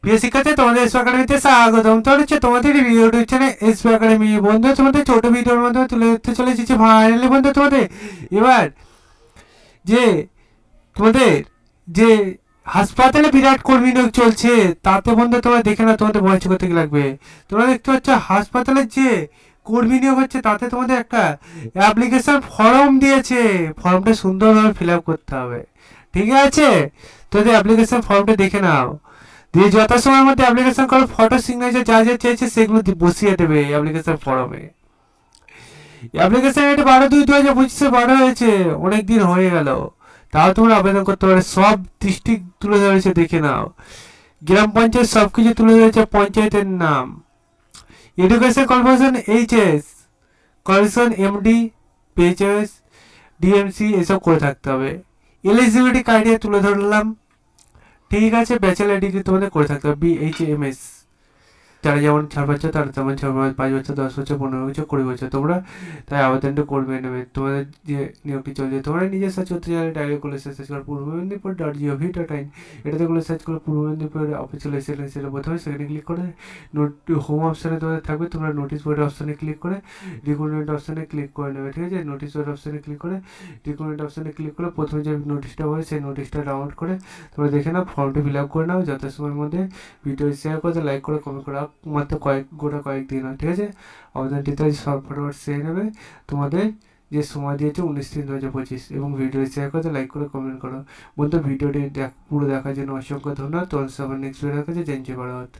প্রিয় শিক্ষার্থী, তোমাদের এসপি একাডেমিতে স্বাগতম। তো হচ্ছে তোমাদের ইউটিউব চ্যানেল এসপি একাডেমি। বন্ধু, তোমাদের ছোট ভিডিওর মাধ্যমে তুলে ধরতে চলে এসেছি ফাইনালি বন্ধু তোমাদের এবার যে তোমাদের যে হাসপাতালে বিরাট কর্মী নিয়োগ চলছে, তাতে বন্ধু তোমরা দেখে না তোমাদের বয়স কত কি লাগবে। তোমরা দেখতে পাচ্ছ হাসপাতালের যে কর্মী নিয়োগ হচ্ছে, তাতে তোমাদের একটা অ্যাপ্লিকেশন ফর্ম দিয়েছে। ফর্মটা সুন্দরভাবে ফিল আপ করতে হবে, ঠিক আছে? তোদের অ্যাপ্লিকেশন ফর্মটা দেখে নাও, দিয়ে যথাসময়ের মধ্যে অ্যাপ্লিকেশন করো। ফটো সিগনেচার যা যা চেয়েছে সেগুলো বসিয়ে দেবে অ্যাপ্লিকেশন ফর্মে। অ্যাপ্লিকেশন এটা 12/2/2025 বাড়া হয়েছে, অনেক দিন হয়ে গেল, তাও তোমরা আবেদন করতে পারো। সব ডিস্ট্রিক্ট তুলে ধরেছে, দেখে নাও। গ্রাম পঞ্চায়েত সব কিছু তুলে ধরেছে, পঞ্চায়েতের নাম। Education corporation HS, corporation MD, PHS, DMC এসব করে থাকতে হবে। এলিজিবিলিটি ক্রাইটেরিয়া তুলে ধরলাম, ঠিক আছে? ব্যাচেলার ডিগ্রি তোমাদের করে থাকতে হবে, BHMS। যারা যেমন ছাড় পাচ্ছ তারা তেমন 6 বছর, 5 বছর, 10 বছর, 15 বছর, 20 বছর তোমরা তাই আবেদনটা করবে নেবে। তোমাদের যে নিয়োগটি চলছে, তোমরা নিজে সার্চ করতে চাইলে ডাইরেক্ট করলে সার্চ করো পূর্ব মেদিনীপুর.gov.in। এটাতে করলে সার্চ করো পূর্ব মেদিনীপুর অফিসিয়াল সেটা প্রথমে, সেখানে ক্লিক করে হোম অপশানে তোমাদের থাকবে, তোমরা নোটিশ বোর্ড অপশানে ক্লিক করে রিক্রুটমেন্ট অপশানে ক্লিক করে নেবে, ঠিক আছে? নোটিশ বোর্ড অপশানে ক্লিক করে রিক্রুটমেন্ট অপশানে ক্লিক করে প্রথমে যে নোটিশটা হবে সেই নোটিশটা ডাউনলোড করে তোমরা দেখে নাও, ফর্মটি ফিল আপ করে নাও। যথাসময়ের মধ্যে ভিডিও শেয়ার করে, লাইক করে, কমেন্ট করে, মাত্র কয়েকদিন, ঠিক আছে? আবেদনটিতে সব ফটোফট সেরে নেবে। তোমাদের যে সময় দিয়েছে 19/3/2025, এবং ভিডিও শেয়ার করে, লাইক করে, কমেন্ট করো। বন্ধু, ভিডিওটি পুরো দেখার জন্য অসংখ্য ধন্যবাদ। তোমার সবার নেক্সট ভিডিও দেখাচ্ছে। জয় ভারত।